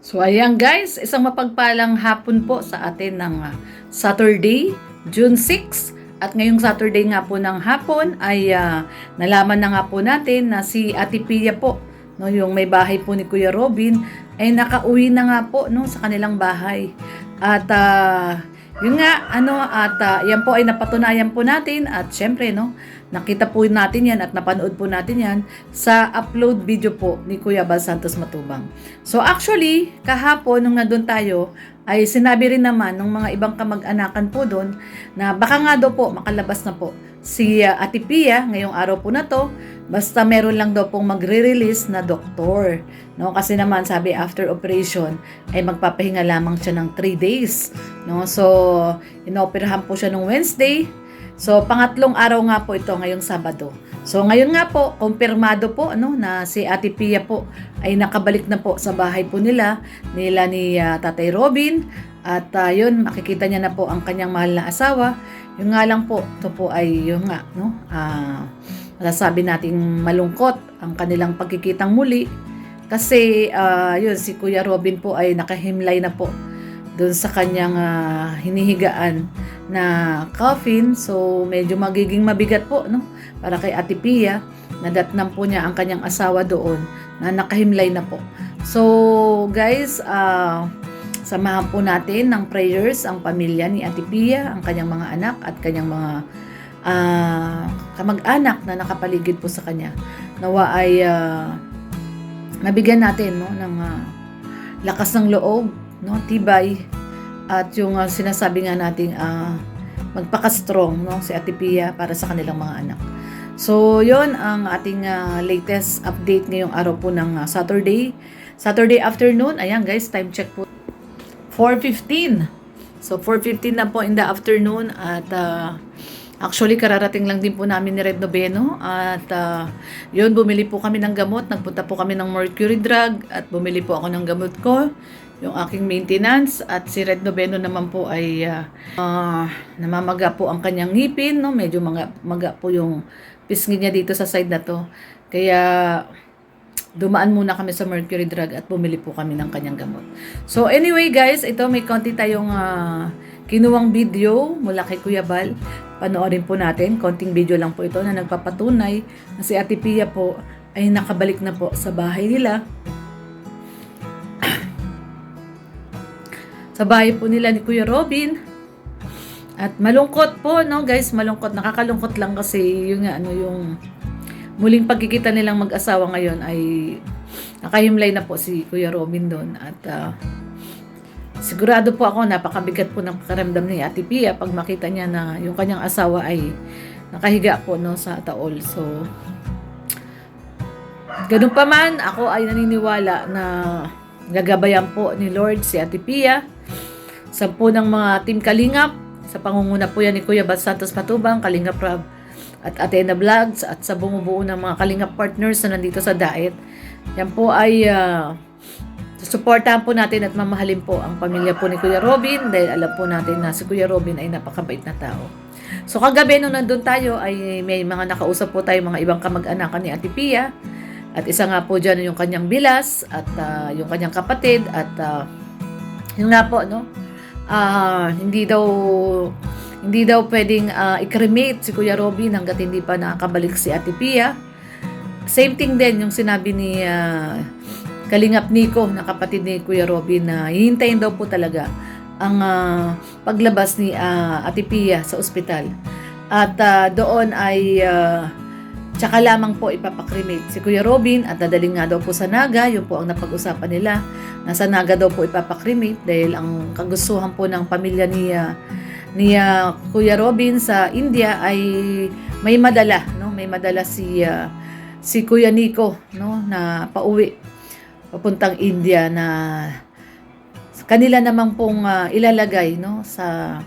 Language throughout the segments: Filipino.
So ayan guys, isang mapagpalang hapon po sa atin ng Saturday, June 6. At ngayong Saturday nga po ng hapon ay nalaman na nga po natin na si Ate Pia po, no, yung may bahay po ni Kuya Robin, ay nakauwi na nga po no, sa kanilang bahay. At yun nga, yan po ay napatunayan po natin at syempre no, nakita po natin yan at napanood po natin yan sa upload video po ni Kuya Bal Santos Matubang. So actually, kahapon nung nandun tayo, ay sinabi rin naman ng mga ibang kamag-anakan po doon na baka nga daw po makalabas na po si Ate Pia ngayong araw po na to, basta meron lang daw pong magre-release na doktor. No? Kasi naman sabi after operation ay magpapahinga lamang siya ng 3 days. No? So, inoperahan po siya nung Wednesday. So, pangatlong araw nga po ito ngayong Sabado. So, ngayon nga po, kumpirmado po na si Ate Pia po ay nakabalik na po sa bahay po nila ni Tatay Robin. At yun, makikita niya na po ang kanyang mahal na asawa. Yung nga lang po, ito po ay yung nga, no? Masasabi nating malungkot ang kanilang pagkikitang muli. Kasi, yun, si Kuya Robin po ay nakahimlay na po doon sa kanyang hinihigaan na coffin. So, medyo magiging mabigat po, no? Para kay Ate Pia, nadatnang po niya ang kanyang asawa doon na nakahimlay na po. So, guys, samahan po natin ng prayers ang pamilya ni Ate Pia, ang kanyang mga anak at kanyang mga kamag-anak na nakapaligid po sa kanya. Nawa ay mabigyan natin no, ng lakas ng loob, no, tibay, at yung sinasabi nga nating magpaka-strong no, si Ate Pia para sa kanilang mga anak. So, yon ang ating latest update ngayong araw po ng Saturday afternoon. Ayan guys, time check po. 4:15. So, 4:15 na po in the afternoon at actually, kararating lang din po namin ni Red Noveno at yun, bumili po kami ng gamot. Nagpunta po kami ng Mercury Drug at bumili po ako ng gamot ko, yung aking maintenance. At si Red Noveno naman po ay namamaga po ang kanyang ngipin, no? Medyo maga po yung pisngi niya dito sa side na to. Kaya dumaan muna kami sa Mercury Drug at bumili po kami ng kanyang gamot. So anyway guys, ito may konti tayong kinuwang video mula kay Kuya Bal. Panoorin po natin, konting video lang po ito na nagpapatunay na si Ate Pia po ay nakabalik na po sa bahay nila. Sa bahay po nila ni Kuya Robin. At malungkot po, no guys, malungkot, nakakalungkot lang kasi yung yung muling pagkikita nilang mag-asawa ngayon ay nakahimlay na po si Kuya Robin doon. At sigurado po ako napakabigat po ng pakaramdam ni Ate Pia pag makita niya na yung kanyang asawa ay nakahiga po no, sa taol. So, ganun pa man, ako ay naniniwala na gagabayan po ni Lord si Ate Pia sa po ng mga Team Kalingap. Sa pangunguna po yan ni Kuya Bal Santos Matubang, Kalingap Rob at Athena Vlogs at sa bumubuo ng mga Kalingap partners na nandito sa Daet. Yan po ay susuportahan po natin at mamahalin po ang pamilya po ni Kuya Robin dahil alam po natin na si Kuya Robin ay napakabait na tao. So kagabi nung nandun tayo ay may mga nakausap po tayo mga ibang kamag-anakan ni Ate Pia at isa nga po dyan yung kanyang bilas at yung kanyang kapatid at yun nga po no, hindi daw pwedeng i-cremate si Kuya Robin hanggat hindi pa nakakabalik si Ate Pia. Same thing din yung sinabi ni Kalingap Nico na kapatid ni Kuya Robin na hihintayin daw po talaga ang paglabas ni Ate Pia sa ospital. At doon ay tsaka lamang po ipapakremate si Kuya Robin at dadaling nga daw po sa Naga. Yun po ang napag-usapan nila. Nasa Naga daw po ipapakremate dahil ang kagustuhan po ng pamilya ni Kuya Robin sa India ay may madala, no? May madala si Kuya Nico, no, na pauwi papuntang India na kanila namang pong ilalagay no sa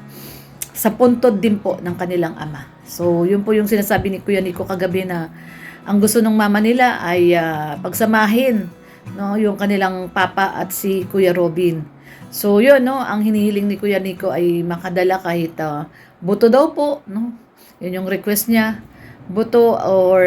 puntod din po ng kanilang ama. So, yun po yung sinasabi ni Kuya Nico kagabi na ang gusto ng mama nila ay pagsamahin no, yung kanilang papa at si Kuya Robin. So, yun no, ang hinihiling ni Kuya Nico ay makadala kahit buto daw po, no. Yun yung request niya, buto or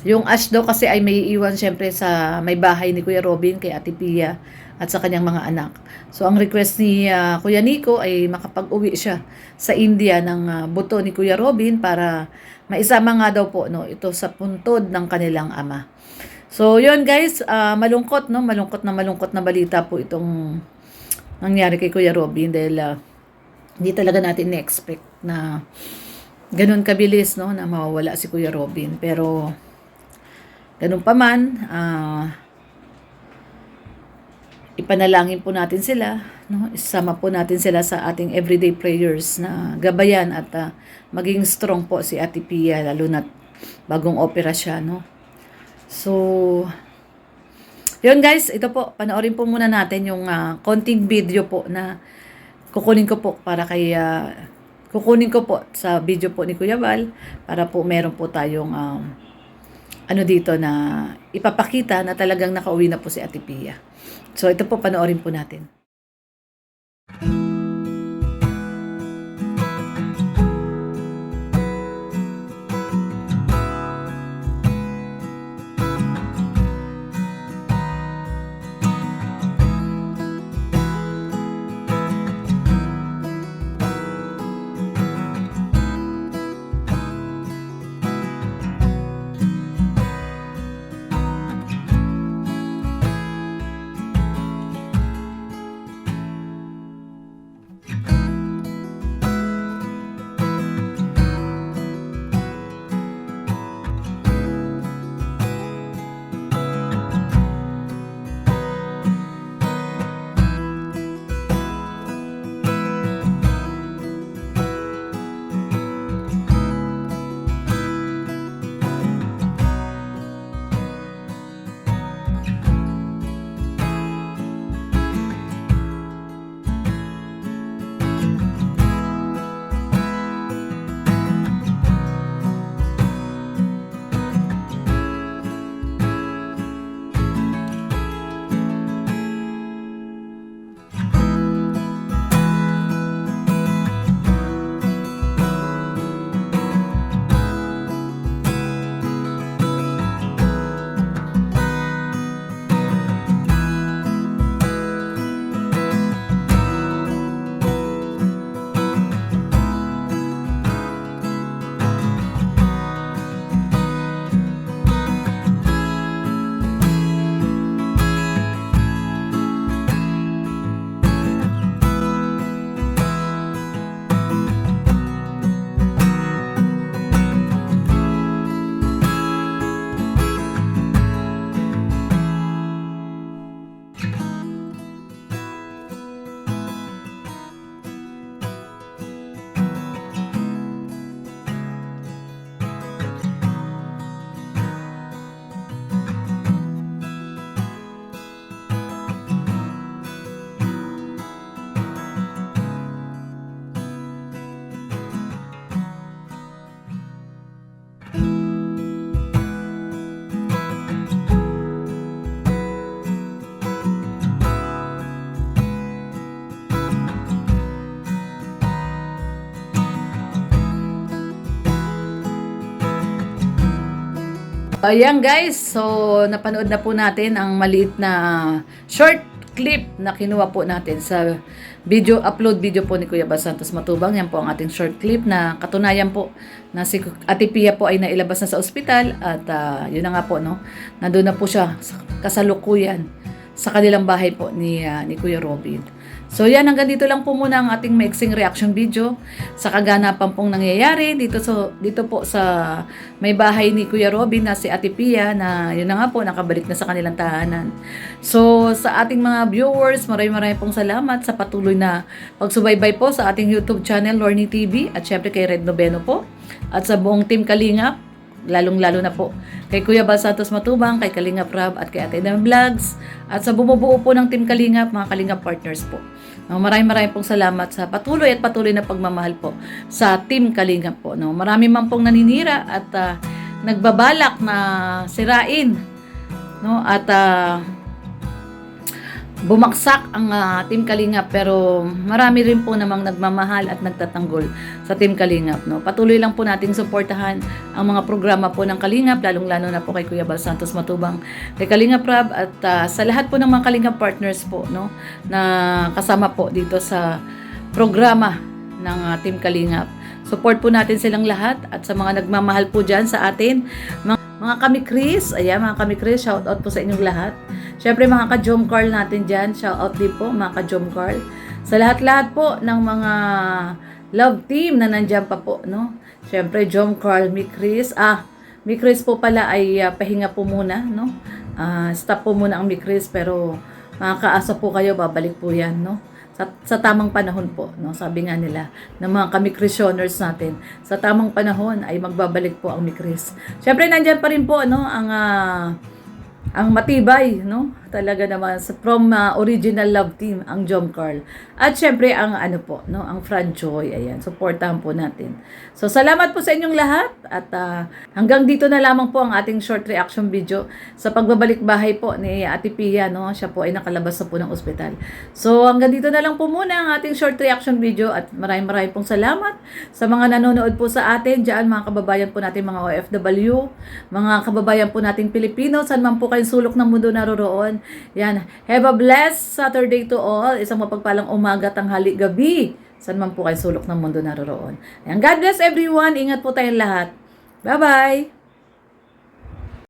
Yung ash daw kasi ay may iwan syempre sa may bahay ni Kuya Robin, kay Ate Pia at sa kanyang mga anak. So ang request ni Kuya Nico ay makapag-uwi siya sa India ng buto ni Kuya Robin para maisama nga daw po no ito sa puntod ng kanilang ama. So yun guys, malungkot no, malungkot na balita po itong nangyari kay Kuya Robin dahil hindi talaga natin na-expect na ganun kabilis no na mawawala si Kuya Robin, pero ganun pa man, ipanalangin po natin sila, no? Isama po natin sila sa ating everyday prayers na gabayan at maging strong po si Ate Pia, lalo na bagong opera siya, no? So, yun guys, ito po, panoorin po muna natin yung konting video po na kukunin ko po para kay kukunin ko po sa video po ni Kuya Val para po meron po tayong ano dito na ipapakita na talagang nakauwi na po si Ate Pia. So ito po, panoorin po natin. Ayan guys, so napanood na po natin ang maliit na short clip na kinuha po natin sa upload video po ni Kuya Bal Santos Matubang. Yan po ang ating short clip na katunayan po na si Ate Pia po ay nailabas na sa ospital at yun na nga po no, nandun na po siya kasalukuyan sa kanilang bahay po ni Kuya Robin. So yan, hanggang dito lang po muna ang ating maiksing reaction video sa kaganapan pong nangyayari dito po sa may bahay ni Kuya Robin na si Ate Pia, na yun na nga po nakabalik na sa kanilang tahanan. So sa ating mga viewers, maraming pong salamat sa patuloy na pagsubaybay po sa ating YouTube channel Lorny TV, at syempre kay Red Noveno po at sa buong Team Kalingap, lalong-lalo na po kay Kuya Bal Santos Matubang, kay Kalingap Rab at kay Ate Dam Vlogs, at sa bumubuo po ng Team Kalingap, mga Kalingap partners po. Maraming pong salamat sa patuloy na pagmamahal po sa Team Kalingap po. No? Marami man pong naninira at nagbabalak na sirain, no? At bumagsak ang Team Kalingap, pero marami rin po namang nagmamahal at nagtatanggol sa Team Kalingap, no. Patuloy lang po nating suportahan ang mga programa po ng Kalingap, lalong-lalo na po kay Kuya Bal Santos Matubang, kay Kalingap Rab, at sa lahat po ng mga Kalingap partners po, no, na kasama po dito sa programa ng Team Kalingap. Support po natin silang lahat, at sa mga nagmamahal po dyan sa atin, mga kami Chris, ayan mga kami Chris, shout out po sa inyong lahat. Syempre mga ka-Jom Carl natin dyan, shout out din po mga ka-Jom Carl. Sa lahat-lahat po ng mga love team na nandyan pa po, no. Syempre Jom Carl, mi Chris, mi Chris po pala ay pahinga po muna, no. Stop po muna ang mi Chris, pero makakaasa po kayo, babalik po yan, no. Sa tamang panahon po, no? Sabi nga nila ng mga kami Christianers natin, sa tamang panahon ay magbabalik po ang Mikris. Syempre nandiyan pa rin po, no, ang matibay, no? Talaga naman from original love team ang Jom Carl. At syempre ang ano po, no, ang Franjoy. Ayan, suportahan po natin. So salamat po sa inyong lahat, at hanggang dito na lamang po ang ating short reaction video sa pagbabalik bahay po ni Ate Pia, no. Siya po ay nakalabas na po ng ospital. So hanggang dito na lang po muna ang ating short reaction video, at maraming pong salamat sa mga nanonood po sa atin diyan, mga kababayan po natin, mga OFW, mga kababayan po nating Pilipino, saan man po kayong sulok ng mundo naroroon. Yan. Have a blessed Saturday to all. Isang mapagpalang umaga, tanghali, gabi. Saan man po kayo sulok ng mundo naroroon. Ayan. God bless everyone. Ingat po tayong lahat. Bye-bye.